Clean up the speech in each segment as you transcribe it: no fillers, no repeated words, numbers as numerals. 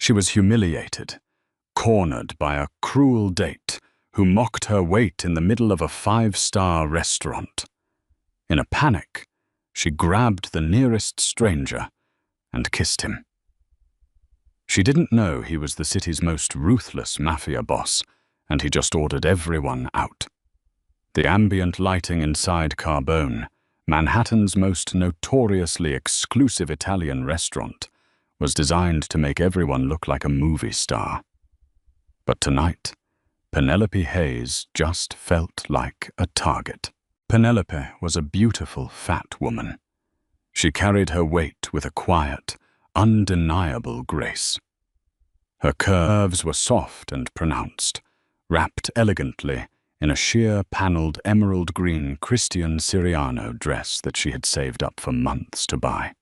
She was humiliated, cornered by a cruel date who mocked her wait in the middle of a 5-star restaurant. In a panic, she grabbed the nearest stranger and kissed him. She didn't know he was the city's most ruthless mafia boss, and he just ordered everyone out. The ambient lighting inside Carbone, Manhattan's most notoriously exclusive Italian restaurant, was designed to make everyone look like a movie star. But tonight, Penelope Hayes just felt like a target. Penelope was a beautiful, fat woman. She carried her weight with a quiet, undeniable grace. Her curves were soft and pronounced, wrapped elegantly in a sheer panelled emerald green Christian Siriano dress that she had saved up for months to buy.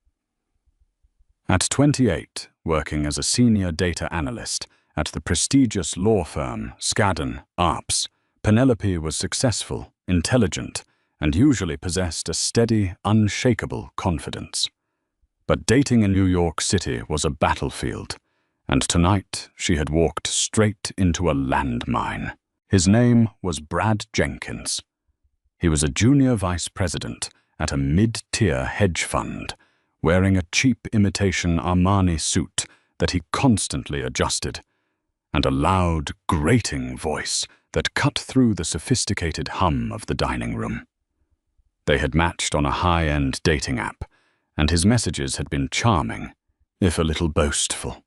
At 28, working as a senior data analyst at the prestigious law firm Skadden Arps, Penelope was successful, intelligent, and usually possessed a steady, unshakable confidence. But dating in New York City was a battlefield, and tonight she had walked straight into a landmine. His name was Brad Jenkins. He was a junior vice president at a mid-tier hedge fund, wearing a cheap imitation Armani suit that he constantly adjusted, and a loud, grating voice that cut through the sophisticated hum of the dining room. They had matched on a high-end dating app, and his messages had been charming, if a little boastful.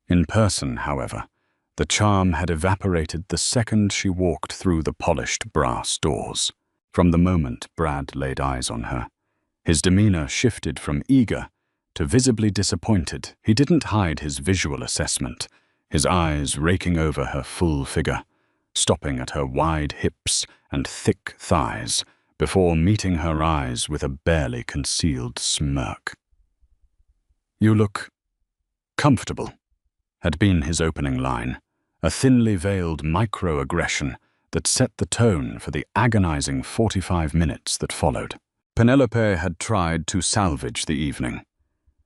In person, however, the charm had evaporated the second she walked through the polished brass doors. From the moment Brad laid eyes on her, his demeanor shifted from eager to visibly disappointed. He didn't hide his visual assessment, his eyes raking over her full figure, stopping at her wide hips and thick thighs before meeting her eyes with a barely concealed smirk. "You look comfortable," had been his opening line, a thinly veiled microaggression that set the tone for the agonizing 45 minutes that followed. Penelope had tried to salvage the evening.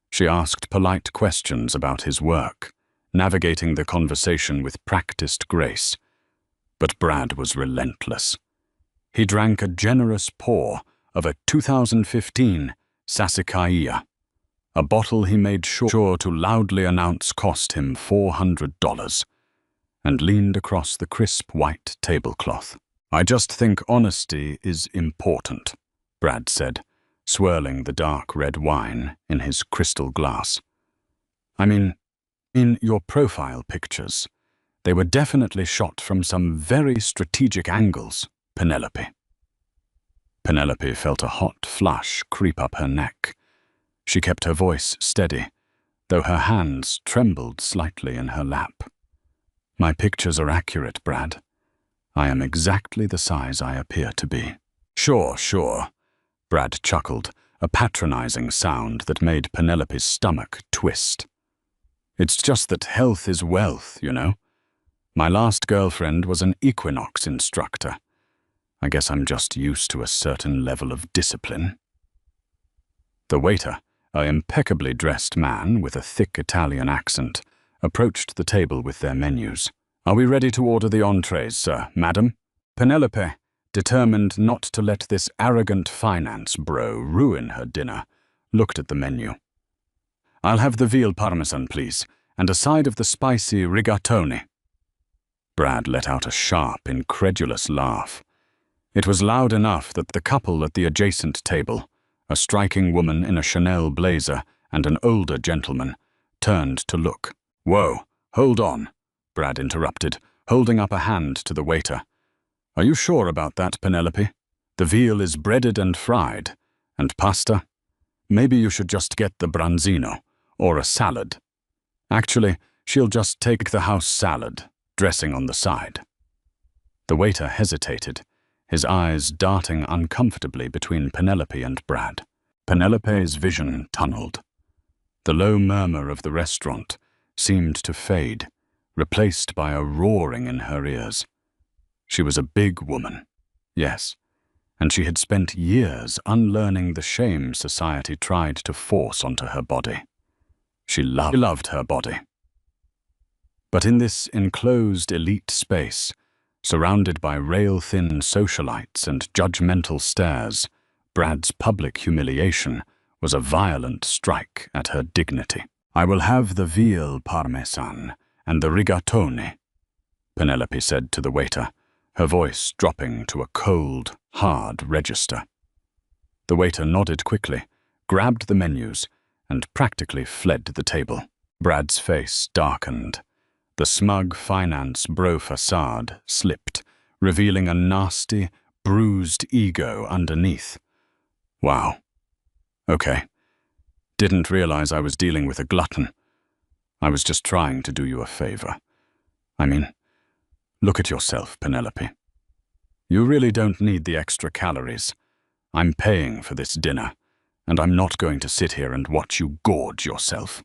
She asked polite questions about his work, navigating the conversation with practiced grace. But Brad was relentless. He drank a generous pour of a 2015 Sassicaia, a bottle he made sure to loudly announce cost him $400, and leaned across the crisp white tablecloth. "I just think honesty is important," Brad said, swirling the dark red wine in his crystal glass. "I mean, in your profile pictures, they were definitely shot from some very strategic angles, Penelope." Penelope felt a hot flush creep up her neck. She kept her voice steady, though her hands trembled slightly in her lap. "My pictures are accurate, Brad. I am exactly the size I appear to be." Sure, Brad chuckled, a patronizing sound that made Penelope's stomach twist. "It's just that health is wealth, you know. My last girlfriend was an equinox instructor. I guess I'm just used to a certain level of discipline." The waiter, an impeccably dressed man with a thick Italian accent, approached the table with their menus. "Are we ready to order the entrees, sir, madam?" Penelope, determined not to let this arrogant finance bro ruin her dinner, looked at the menu. "I'll have the veal parmesan, please, and a side of the spicy rigatoni." Brad let out a sharp, incredulous laugh. It was loud enough that the couple at the adjacent table, a striking woman in a Chanel blazer and an older gentleman, turned to look. "Whoa, hold on," Brad interrupted, holding up a hand to the waiter. "Are you sure about that, Penelope? The veal is breaded and fried. And pasta? Maybe you should just get the branzino, or a salad. Actually, she'll just take the house salad, dressing on the side." The waiter hesitated, his eyes darting uncomfortably between Penelope and Brad. Penelope's vision tunneled. The low murmur of the restaurant seemed to fade, replaced by a roaring in her ears. She was a big woman, yes, and she had spent years unlearning the shame society tried to force onto her body. She loved her body. But in this enclosed elite space, surrounded by rail-thin socialites and judgmental stares, Brad's public humiliation was a violent strike at her dignity. "I will have the veal parmesan and the rigatoni," Penelope said to the waiter, her voice dropping to a cold, hard register. The waiter nodded quickly, grabbed the menus, and practically fled the table. Brad's face darkened. The smug finance bro facade slipped, revealing a nasty, bruised ego underneath. Wow. Okay. Didn't realize I was dealing with a glutton. I was just trying to do you a favor. I mean, look at yourself, Penelope. You really don't need the extra calories. I'm paying for this dinner, and I'm not going to sit here and watch you gorge yourself.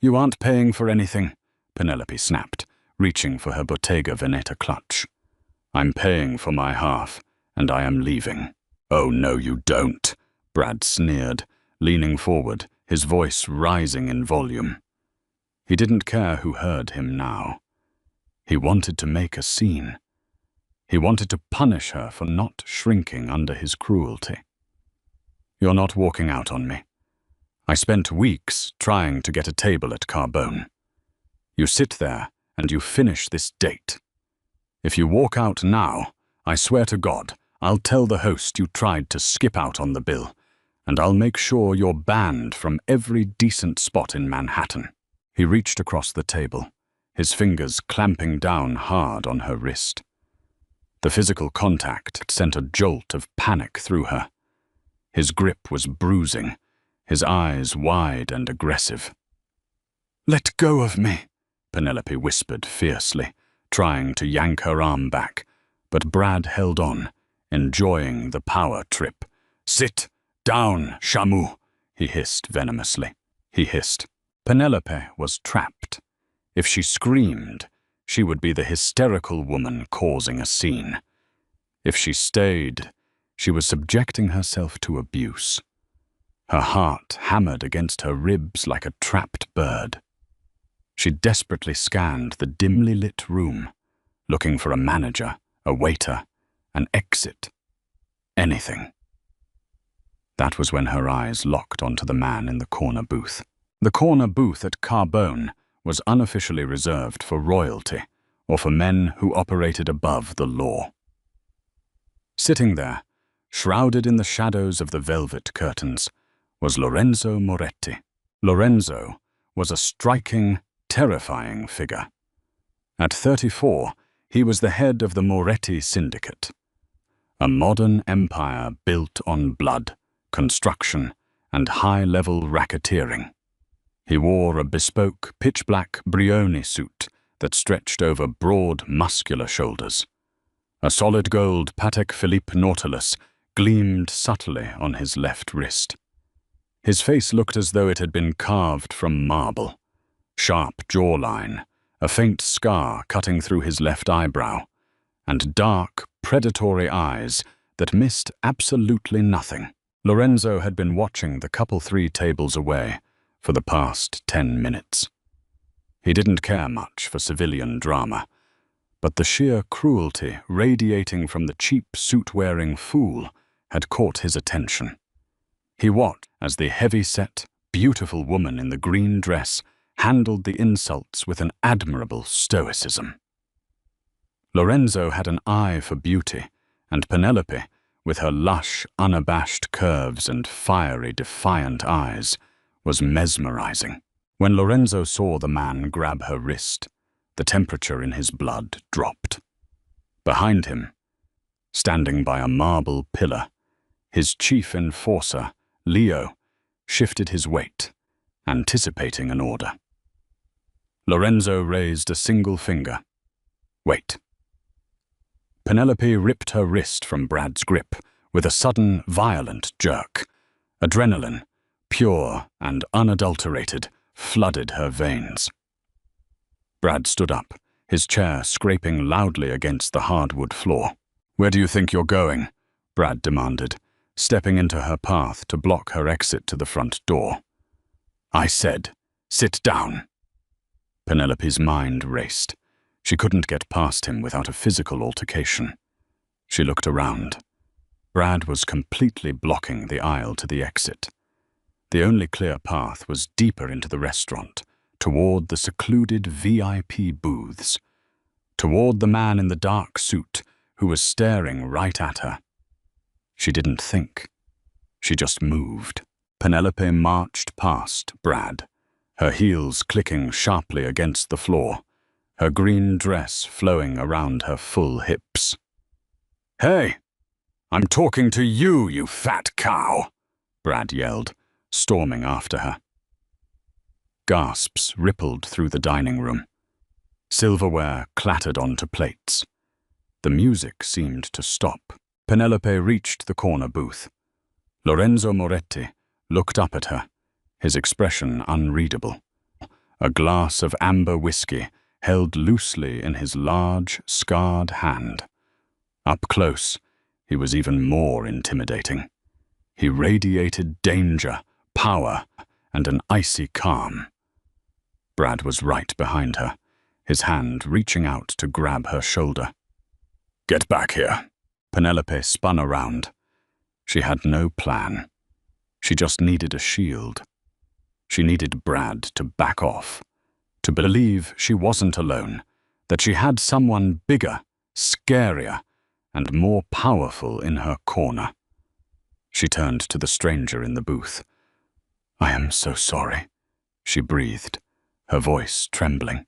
You aren't paying for anything, Penelope snapped, reaching for her Bottega Veneta clutch. I'm paying for my half, and I am leaving. Oh, no, you don't, Brad sneered, leaning forward, his voice rising in volume. He didn't care who heard him now. He wanted to make a scene. He wanted to punish her for not shrinking under his cruelty. You're not walking out on me. I spent weeks trying to get a table at Carbone. You sit there and you finish this date. If you walk out now, I swear to God, I'll tell the host you tried to skip out on the bill, and I'll make sure you're banned from every decent spot in Manhattan. He reached across the table, his fingers clamping down hard on her wrist. The physical contact sent a jolt of panic through her. His grip was bruising, his eyes wide and aggressive. "Let go of me," Penelope whispered fiercely, trying to yank her arm back, but Brad held on, enjoying the power trip. "Sit down, Shamu," he hissed venomously. He hissed. Penelope was trapped. If she screamed, she would be the hysterical woman causing a scene. If she stayed, she was subjecting herself to abuse. Her heart hammered against her ribs like a trapped bird. She desperately scanned the dimly lit room, looking for a manager, a waiter, an exit, anything. That was when her eyes locked onto the man in the corner booth. The corner booth at Carbone was unofficially reserved for royalty, or for men who operated above the law. Sitting there, shrouded in the shadows of the velvet curtains, was Lorenzo Moretti. Lorenzo was a striking, terrifying figure. At 34, he was the head of the Moretti Syndicate, a modern empire built on blood, construction, and high-level racketeering. He wore a bespoke, pitch-black Brioni suit that stretched over broad, muscular shoulders. A solid gold Patek Philippe Nautilus gleamed subtly on his left wrist. His face looked as though it had been carved from marble. Sharp jawline, a faint scar cutting through his left eyebrow, and dark, predatory eyes that missed absolutely nothing. Lorenzo had been watching the couple 3 tables away for the past 10 minutes. He didn't care much for civilian drama, but the sheer cruelty radiating from the cheap suit-wearing fool had caught his attention. He watched as the heavy-set, beautiful woman in the green dress handled the insults with an admirable stoicism. Lorenzo had an eye for beauty, and Penelope, with her lush, unabashed curves and fiery, defiant eyes, was mesmerizing. When Lorenzo saw the man grab her wrist, the temperature in his blood dropped. Behind him, standing by a marble pillar, his chief enforcer, Leo, shifted his weight, anticipating an order. Lorenzo raised a single finger. Wait. Penelope ripped her wrist from Brad's grip with a sudden, violent jerk. Adrenaline, pure and unadulterated, flooded her veins. Brad stood up, his chair scraping loudly against the hardwood floor. "Where do you think you're going?" Brad demanded, stepping into her path to block her exit to the front door. "I said, Sit down." Penelope's mind raced. She couldn't get past him without a physical altercation. She looked around. Brad was completely blocking the aisle to the exit. The only clear path was deeper into the restaurant, toward the secluded VIP booths, toward the man in the dark suit who was staring right at her. She didn't think. She just moved. Penelope marched past Brad, her heels clicking sharply against the floor, her green dress flowing around her full hips. "Hey, I'm talking to you, you fat cow!" Brad yelled, storming after her. Gasps rippled through the dining room. Silverware clattered onto plates. The music seemed to stop. Penelope reached the corner booth. Lorenzo Moretti looked up at her, his expression unreadable. A glass of amber whiskey held loosely in his large, scarred hand. Up close, he was even more intimidating. He radiated danger, power, and an icy calm. Brad was right behind her, his hand reaching out to grab her shoulder. "Get back here." Penelope spun around. She had no plan. She just needed a shield. She needed Brad to back off, to believe she wasn't alone, that she had someone bigger, scarier, and more powerful in her corner. She turned to the stranger in the booth. "I am so sorry," she breathed, her voice trembling.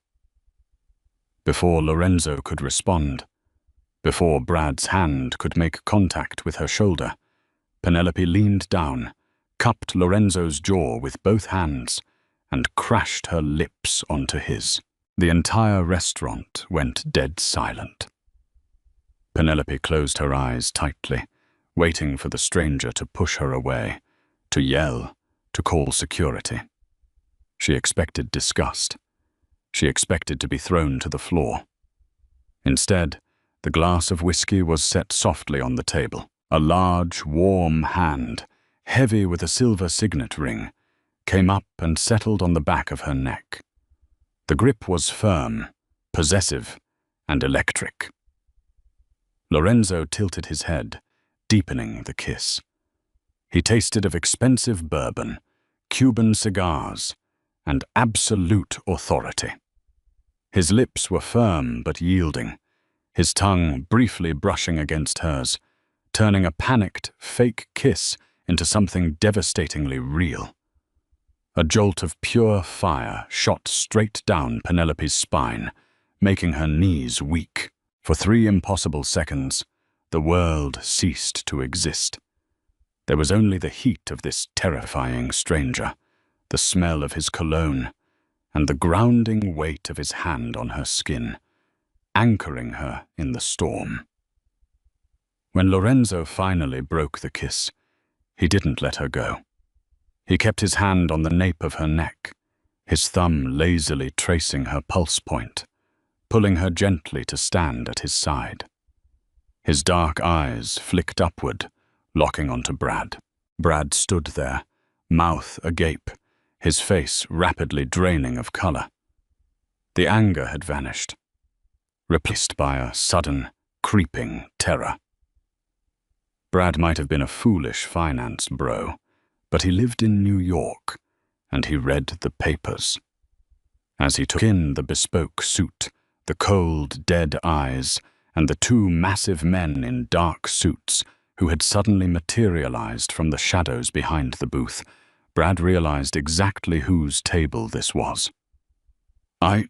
Before Lorenzo could respond, before Brad's hand could make contact with her shoulder, Penelope leaned down, cupped Lorenzo's jaw with both hands, and crashed her lips onto his. The entire restaurant went dead silent. Penelope closed her eyes tightly, waiting for the stranger to push her away, to yell, to call security. She expected disgust. She expected to be thrown to the floor. Instead, the glass of whiskey was set softly on the table. A large, warm hand, heavy with a silver signet ring, came up and settled on the back of her neck. The grip was firm, possessive, and electric. Lorenzo tilted his head, deepening the kiss. He tasted of expensive bourbon, Cuban cigars, and absolute authority. His lips were firm but yielding, his tongue briefly brushing against hers, turning a panicked, fake kiss into something devastatingly real. A jolt of pure fire shot straight down Penelope's spine, making her knees weak. For 3 impossible seconds, the world ceased to exist. There was only the heat of this terrifying stranger, the smell of his cologne, and the grounding weight of his hand on her skin, anchoring her in the storm. When Lorenzo finally broke the kiss, he didn't let her go. He kept his hand on the nape of her neck, his thumb lazily tracing her pulse point, pulling her gently to stand at his side. His dark eyes flicked upward, locking onto Brad. Brad stood there, mouth agape, his face rapidly draining of color. The anger had vanished, replaced by a sudden, creeping terror. Brad might have been a foolish finance bro, but he lived in New York, and he read the papers. As he took in the bespoke suit, the cold, dead eyes, and the 2 massive men in dark suits who had suddenly materialized from the shadows behind the booth, Brad realized exactly whose table this was. I,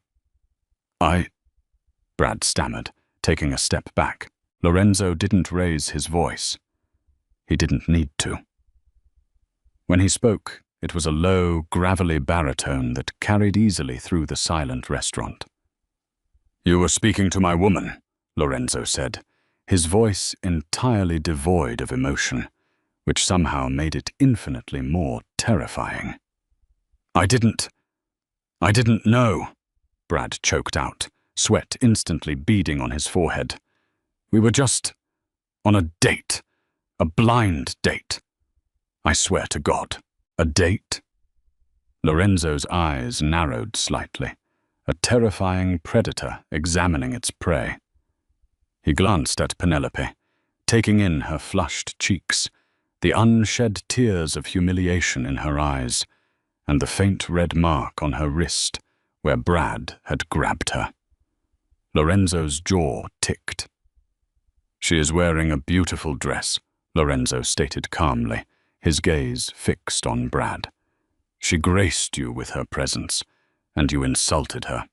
Brad stammered, taking a step back. Lorenzo didn't raise his voice. He didn't need to. When he spoke, it was a low, gravelly baritone that carried easily through the silent restaurant. "You were speaking to my woman," Lorenzo said, his voice entirely devoid of emotion, which somehow made it infinitely more terrifying. I didn't know," Brad choked out, sweat instantly beading on his forehead. "We were just on a date, a blind date. I swear to God, a date?" Lorenzo's eyes narrowed slightly, a terrifying predator examining its prey. He glanced at Penelope, taking in her flushed cheeks, the unshed tears of humiliation in her eyes, and the faint red mark on her wrist where Brad had grabbed her. Lorenzo's jaw ticked. "She is wearing a beautiful dress," Lorenzo stated calmly, his gaze fixed on Brad. "She graced you with her presence, and you insulted her."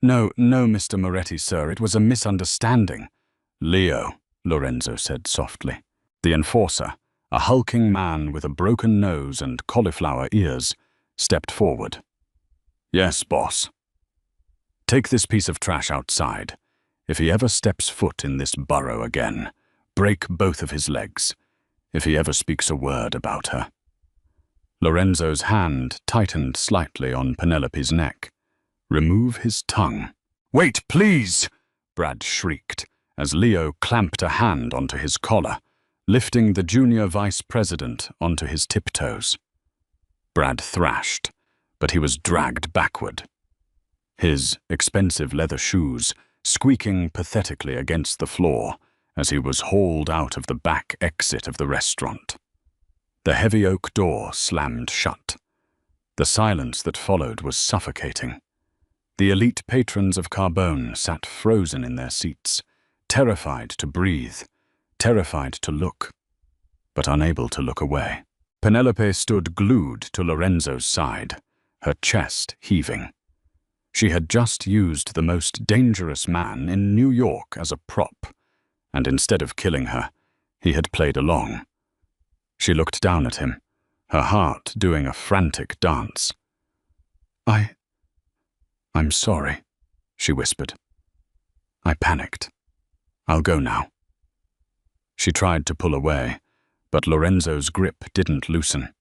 No, Mr. Moretti, sir, it was a misunderstanding." "Leo," Lorenzo said softly. The enforcer, a hulking man with a broken nose and cauliflower ears, stepped forward. "Yes, boss. Take this piece of trash outside. If he ever steps foot in this burrow again, break both of his legs. If he ever speaks a word about her." Lorenzo's hand tightened slightly on Penelope's neck. "Remove his tongue." "Wait, please!" Brad shrieked, as Leo clamped a hand onto his collar, lifting the junior vice president onto his tiptoes. Brad thrashed, but he was dragged backward. His expensive leather shoes squeaking pathetically against the floor as he was hauled out of the back exit of the restaurant. The heavy oak door slammed shut. The silence that followed was suffocating. The elite patrons of Carbone sat frozen in their seats, terrified to breathe, terrified to look, but unable to look away. Penelope stood glued to Lorenzo's side, her chest heaving. She had just used the most dangerous man in New York as a prop, and instead of killing her, he had played along. She looked down at him, her heart doing a frantic dance. I'm sorry," she whispered. "I panicked. I'll go now." She tried to pull away, but Lorenzo's grip didn't loosen.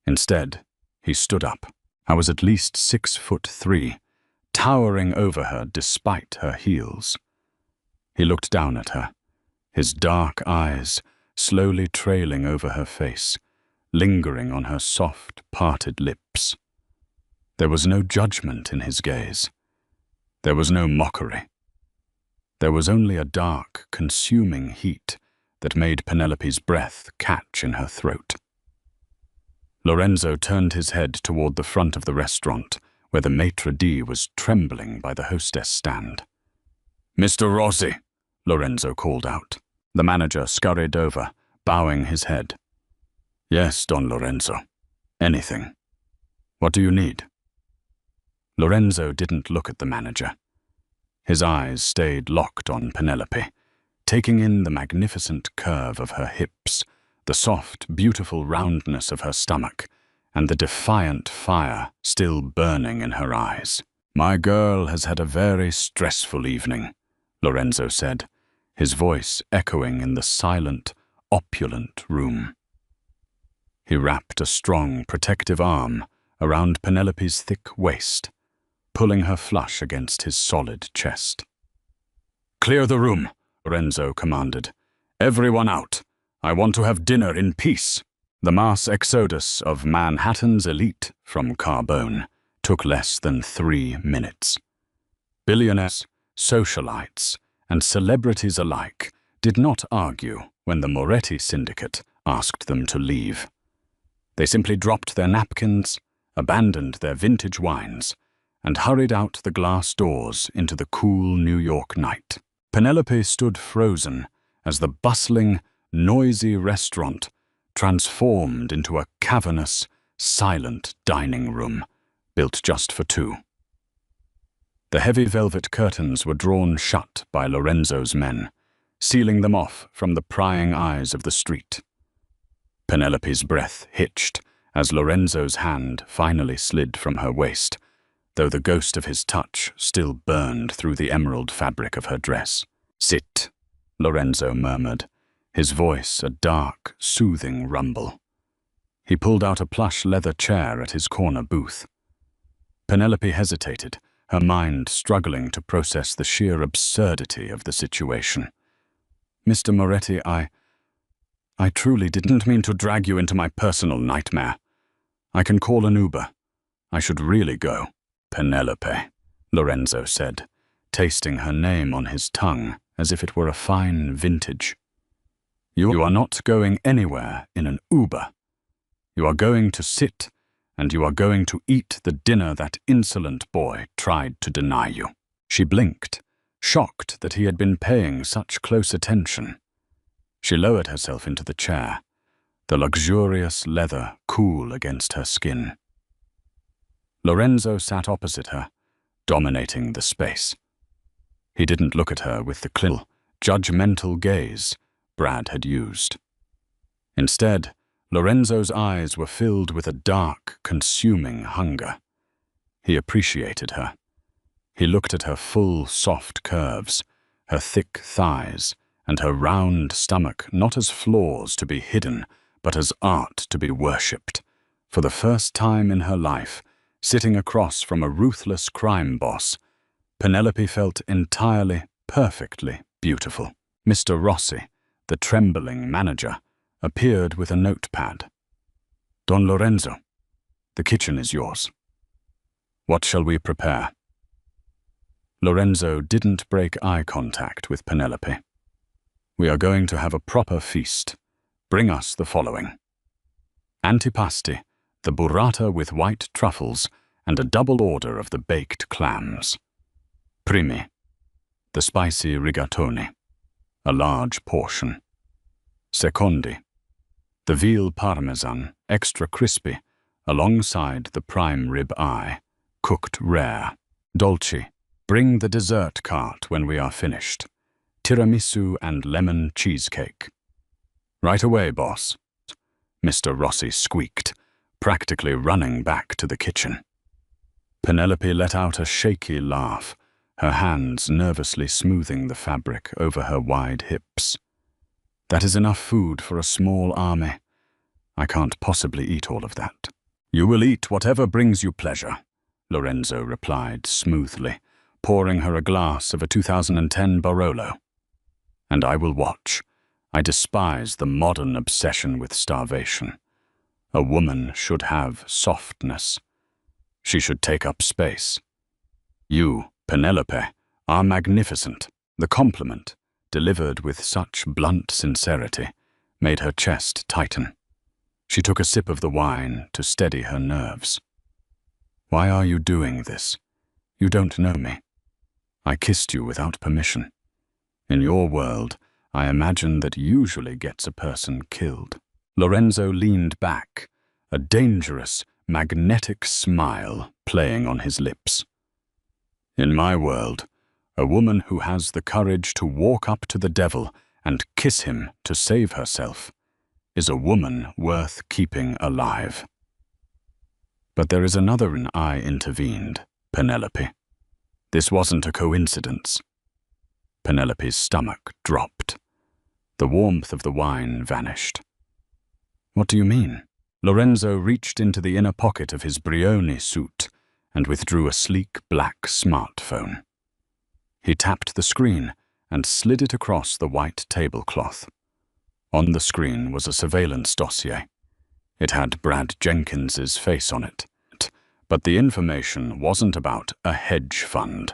Instead, he stood up. I was at least 6'3", towering over her despite her heels. He looked down at her, his dark eyes slowly trailing over her face, lingering on her soft, parted lips. There was no judgment in his gaze. There was no mockery. There was only a dark, consuming heat that made Penelope's breath catch in her throat. Lorenzo turned his head toward the front of the restaurant, where the maitre d' was trembling by the hostess stand. "Mr. Rossi," Lorenzo called out. The manager scurried over, bowing his head. "Yes, Don Lorenzo. Anything. What do you need?" Lorenzo didn't look at the manager. His eyes stayed locked on Penelope, taking in the magnificent curve of her hips, the soft, beautiful roundness of her stomach, and the defiant fire still burning in her eyes. "My girl has had a very stressful evening," Lorenzo said, his voice echoing in the silent, opulent room. He wrapped a strong, protective arm around Penelope's thick waist, pulling her flush against his solid chest. "Clear the room," Lorenzo commanded. "Everyone out. I want to have dinner in peace." The mass exodus of Manhattan's elite from Carbone took less than 3 minutes. Billionaires, socialites, and celebrities alike did not argue when the Moretti syndicate asked them to leave. They simply dropped their napkins, abandoned their vintage wines, and hurried out the glass doors into the cool New York night. Penelope stood frozen as the bustling, noisy restaurant transformed into a cavernous, silent dining room built just for two. The heavy velvet curtains were drawn shut by Lorenzo's men, sealing them off from the prying eyes of the street. Penelope's breath hitched as Lorenzo's hand finally slid from her waist, though the ghost of his touch still burned through the emerald fabric of her dress. "Sit," Lorenzo murmured, his voice a dark, soothing rumble. He pulled out a plush leather chair at his corner booth. Penelope hesitated, her mind struggling to process the sheer absurdity of the situation. "Mr. Moretti, I truly didn't mean to drag you into my personal nightmare. I can call an Uber. I should really go. Penelope, Lorenzo said, tasting her name on his tongue as if it were a fine vintage. You are not going anywhere in an Uber. You are going to sit, and you are going to eat the dinner that insolent boy tried to deny you. She blinked, shocked that he had been paying such close attention. She lowered herself into the chair, the luxurious leather cool against her skin. Lorenzo sat opposite her, dominating the space. He didn't look at her with the clear, judgmental gaze Brad had used. Instead, Lorenzo's eyes were filled with a dark, consuming hunger. He appreciated her. He looked at her full, soft curves, her thick thighs, and her round stomach not as flaws to be hidden, but as art to be worshipped. For the first time in her life, sitting across from a ruthless crime boss, Penelope felt entirely, perfectly beautiful. Mr. Rossi, the trembling manager, appeared with a notepad. Don Lorenzo, the kitchen is yours. What shall we prepare? Lorenzo didn't break eye contact with Penelope. We are going to have a proper feast. Bring us the following: antipasti, the burrata with white truffles, and a double order of the baked clams. Primi, the spicy rigatoni, a large portion. Secondi, the veal parmesan, extra crispy, alongside the prime rib eye, cooked rare. Dolci, bring the dessert cart when we are finished. Tiramisu and lemon cheesecake. Right away, boss, Mr. Rossi squeaked, practically running back to the kitchen. Penelope let out a shaky laugh, her hands nervously smoothing the fabric over her wide hips. That is enough food for a small army. I can't possibly eat all of that. You will eat whatever brings you pleasure, Lorenzo replied smoothly, pouring her a glass of a 2010 Barolo. And I will watch. I despise the modern obsession with starvation. A woman should have softness. She should take up space. You, Penelope, are magnificent. The compliment, delivered with such blunt sincerity, made her chest tighten. She took a sip of the wine to steady her nerves. Why are you doing this? You don't know me. I kissed you without permission. In your world, I imagine that usually gets a person killed. Lorenzo leaned back, a dangerous, magnetic smile playing on his lips. In my world, a woman who has the courage to walk up to the devil and kiss him to save herself is a woman worth keeping alive. But there is another, and I intervened, Penelope. This wasn't a coincidence. Penelope's stomach dropped. The warmth of the wine vanished. What do you mean? Lorenzo reached into the inner pocket of his Brioni suit and withdrew a sleek black smartphone. He tapped the screen and slid it across the white tablecloth. On the screen was a surveillance dossier. It had Brad Jenkins's face on it, but the information wasn't about a hedge fund.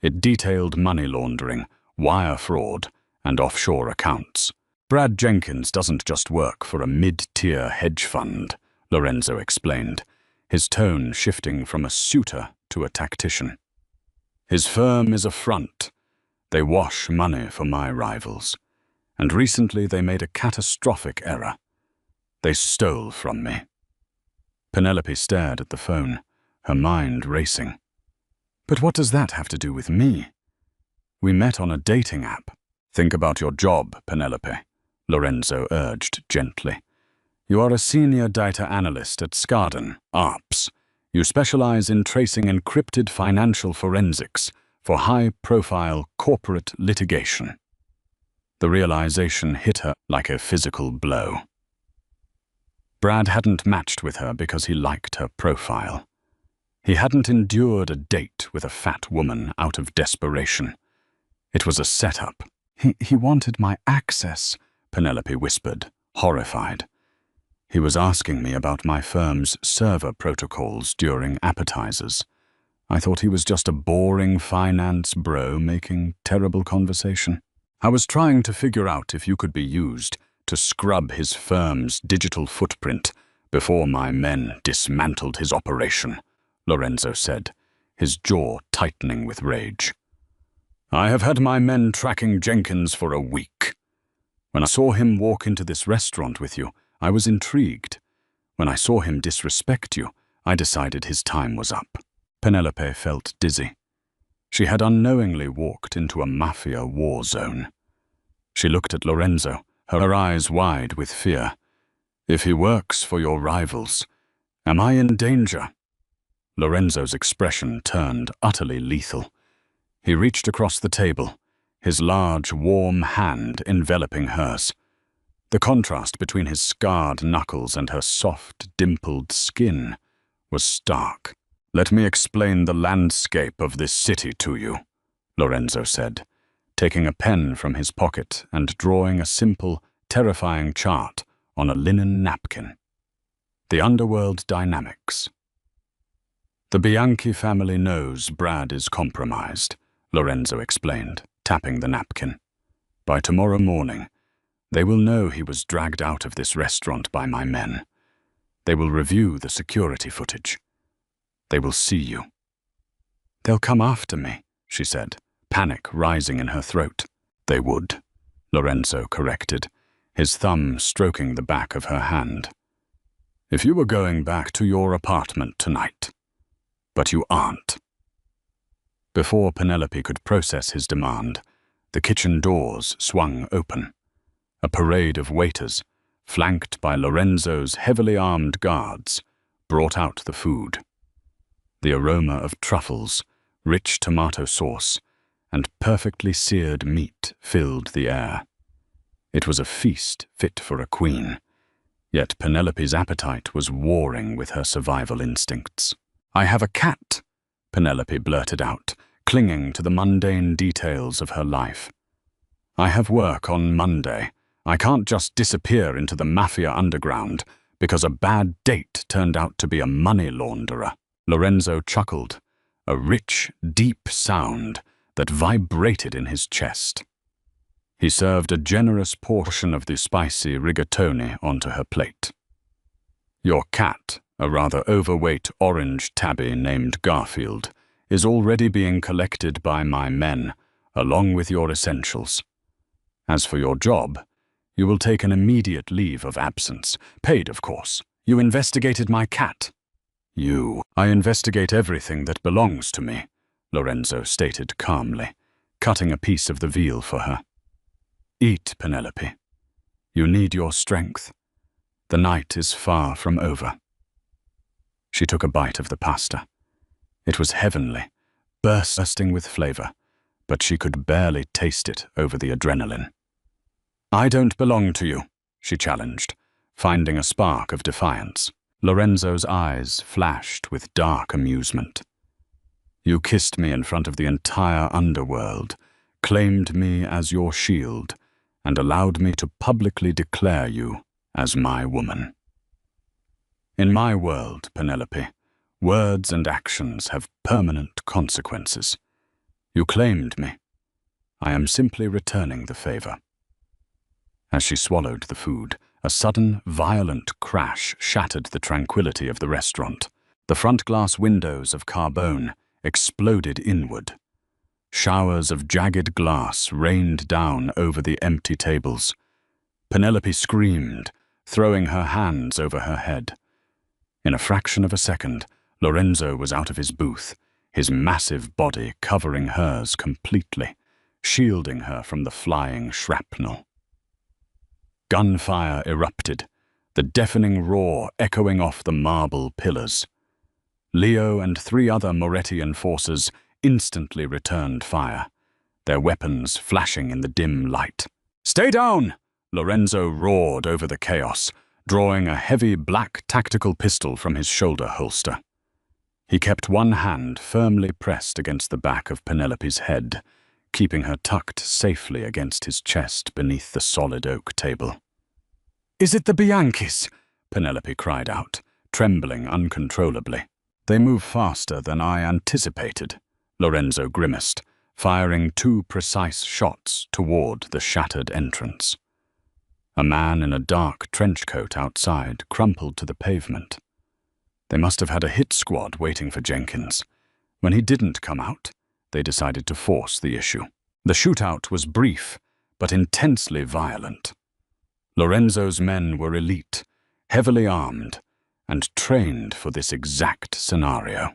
It detailed money laundering, wire fraud, and offshore accounts. Brad Jenkins doesn't just work for a mid-tier hedge fund, Lorenzo explained, his tone shifting from a suitor to a tactician. His firm is a front. They wash money for my rivals. And recently they made a catastrophic error. They stole from me. Penelope stared at the phone, her mind racing. But what does that have to do with me? We met on a dating app. Think about your job, Penelope, Lorenzo urged gently. You are a senior data analyst at Skaden, ARPS. You specialize in tracing encrypted financial forensics for high-profile corporate litigation. The realization hit her like a physical blow. Brad hadn't matched with her because he liked her profile. He hadn't endured a date with a fat woman out of desperation. It was a setup. He wanted my access, Penelope whispered, horrified. He was asking me about my firm's server protocols during appetizers. I thought he was just a boring finance bro making terrible conversation. I was trying to figure out if you could be used to scrub his firm's digital footprint before my men dismantled his operation, Lorenzo said, his jaw tightening with rage. I have had my men tracking Jenkins for a week. When I saw him walk into this restaurant with you, I was intrigued. When I saw him disrespect you, I decided his time was up. Penelope felt dizzy. She had unknowingly walked into a mafia war zone. She looked at Lorenzo, her eyes wide with fear. If he works for your rivals, am I in danger? Lorenzo's expression turned utterly lethal. He reached across the table, his large, warm hand enveloping hers. The contrast between his scarred knuckles and her soft, dimpled skin was stark. Let me explain the landscape of this city to you, Lorenzo said, taking a pen from his pocket and drawing a simple, terrifying chart on a linen napkin. The underworld dynamics. The Bianchi family knows Brad is compromised, Lorenzo explained, tapping the napkin. By tomorrow morning, they will know he was dragged out of this restaurant by my men. They will review the security footage. They will see you. They'll come after me, she said, panic rising in her throat. They would, Lorenzo corrected, his thumb stroking the back of her hand. If you were going back to your apartment tonight. But you aren't. Before Penelope could process his demand, the kitchen doors swung open. A parade of waiters, flanked by Lorenzo's heavily armed guards, brought out the food. The aroma of truffles, rich tomato sauce, and perfectly seared meat filled the air. It was a feast fit for a queen, yet Penelope's appetite was warring with her survival instincts. I have a cat, Penelope blurted out, clinging to the mundane details of her life. I have work on Monday. I can't just disappear into the mafia underground because a bad date turned out to be a money launderer. Lorenzo chuckled, a rich, deep sound that vibrated in his chest. He served a generous portion of the spicy rigatoni onto her plate. Your cat, a rather overweight orange tabby named Garfield, is already being collected by my men, along with your essentials. As for your job, you will take an immediate leave of absence, paid, of course. You investigated my cat. I investigate everything that belongs to me, Lorenzo stated calmly, cutting a piece of the veal for her. Eat, Penelope. You need your strength. The night is far from over. She took a bite of the pasta. It was heavenly, bursting with flavor, but she could barely taste it over the adrenaline. I don't belong to you, she challenged, finding a spark of defiance. Lorenzo's eyes flashed with dark amusement. You kissed me in front of the entire underworld, claimed me as your shield, and allowed me to publicly declare you as my woman. In my world, Penelope, words and actions have permanent consequences. You claimed me. I am simply returning the favor. As she swallowed the food, a sudden, violent crash shattered the tranquility of the restaurant. The front glass windows of Carbone exploded inward. Showers of jagged glass rained down over the empty tables. Penelope screamed, throwing her hands over her head. In a fraction of a second, Lorenzo was out of his booth, his massive body covering hers completely, shielding her from the flying shrapnel. Gunfire erupted, the deafening roar echoing off the marble pillars. Leo and 3 other Moretti enforcers instantly returned fire, their weapons flashing in the dim light. Stay down! Lorenzo roared over the chaos, drawing a heavy black tactical pistol from his shoulder holster. He kept one hand firmly pressed against the back of Penelope's head, keeping her tucked safely against his chest beneath the solid oak table. Is it the Bianchis? Penelope cried out, trembling uncontrollably. They move faster than I anticipated, Lorenzo grimaced, firing 2 precise shots toward the shattered entrance. A man in a dark trench coat outside crumpled to the pavement. They must have had a hit squad waiting for Jenkins. When he didn't come out, they decided to force the issue. The shootout was brief, but intensely violent. Lorenzo's men were elite, heavily armed, and trained for this exact scenario.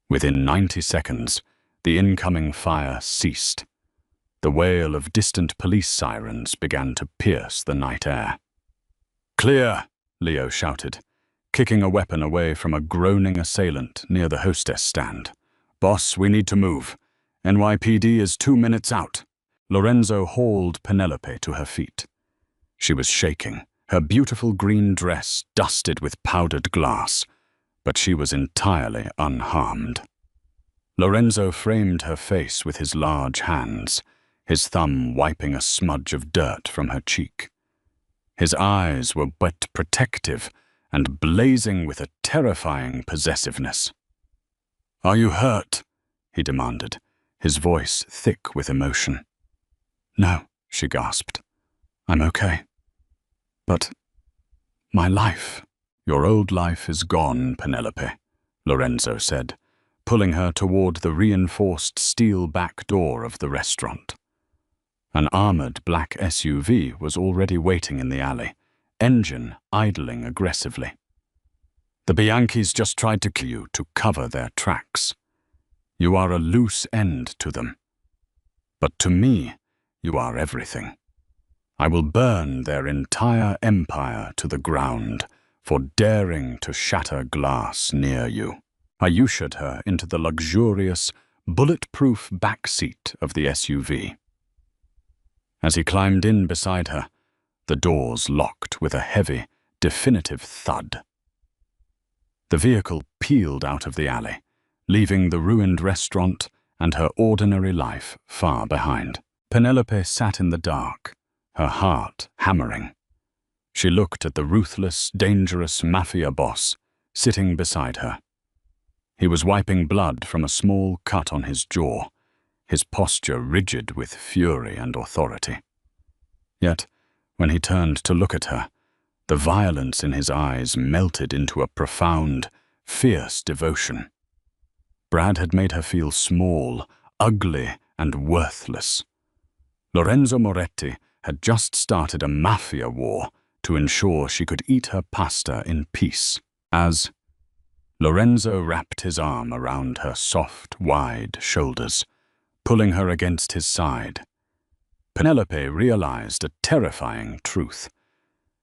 Within 90 seconds, the incoming fire ceased. The wail of distant police sirens began to pierce the night air. "Clear!" Leo shouted, kicking a weapon away from a groaning assailant near the hostess stand. "Boss, we need to move. NYPD is 2 minutes out." Lorenzo hauled Penelope to her feet. She was shaking, her beautiful green dress dusted with powdered glass, but she was entirely unharmed. Lorenzo framed her face with his large hands, his thumb wiping a smudge of dirt from her cheek. His eyes were but protective and blazing with a terrifying possessiveness. "Are you hurt?" he demanded, his voice thick with emotion. "No," she gasped. "I'm okay. But my life—" "Your old life is gone, Penelope," Lorenzo said, pulling her toward the reinforced steel back door of the restaurant. An armored black SUV was already waiting in the alley, engine idling aggressively. "The Bianchis just tried to kill you to cover their tracks. You are a loose end to them. But to me, you are everything. I will burn their entire empire to the ground for daring to shatter glass near you." I ushered her into the luxurious, bulletproof back seat of the SUV. As he climbed in beside her, the doors locked with a heavy, definitive thud. The vehicle peeled out of the alley, leaving the ruined restaurant and her ordinary life far behind. Penelope sat in the dark, her heart hammering. She looked at the ruthless, dangerous Mafia Boss sitting beside her. He was wiping blood from a small cut on his jaw, his posture rigid with fury and authority. Yet, when he turned to look at her, the violence in his eyes melted into a profound, fierce devotion. Brad had made her feel small, ugly, and worthless. Lorenzo Moretti had just started a mafia war to ensure she could eat her pasta in peace. As Lorenzo wrapped his arm around her soft, wide shoulders, pulling her against his side, Penelope realized a terrifying truth.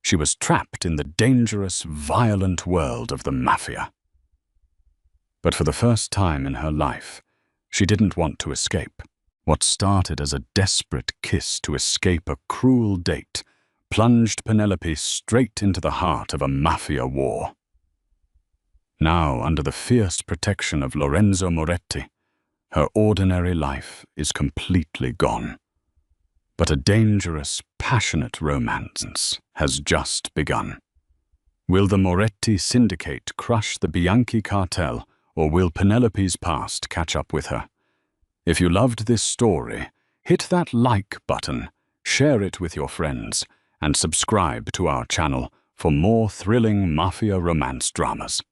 She was trapped in the dangerous, violent world of the mafia. But for the first time in her life, she didn't want to escape. What started as a desperate kiss to escape a cruel date plunged Penelope straight into the heart of a mafia war. Now, under the fierce protection of Lorenzo Moretti, her ordinary life is completely gone. But a dangerous, passionate romance has just begun. Will the Moretti syndicate crush the Bianchi cartel, or will Penelope's past catch up with her? If you loved this story, hit that like button, share it with your friends, and subscribe to our channel for more thrilling mafia romance dramas.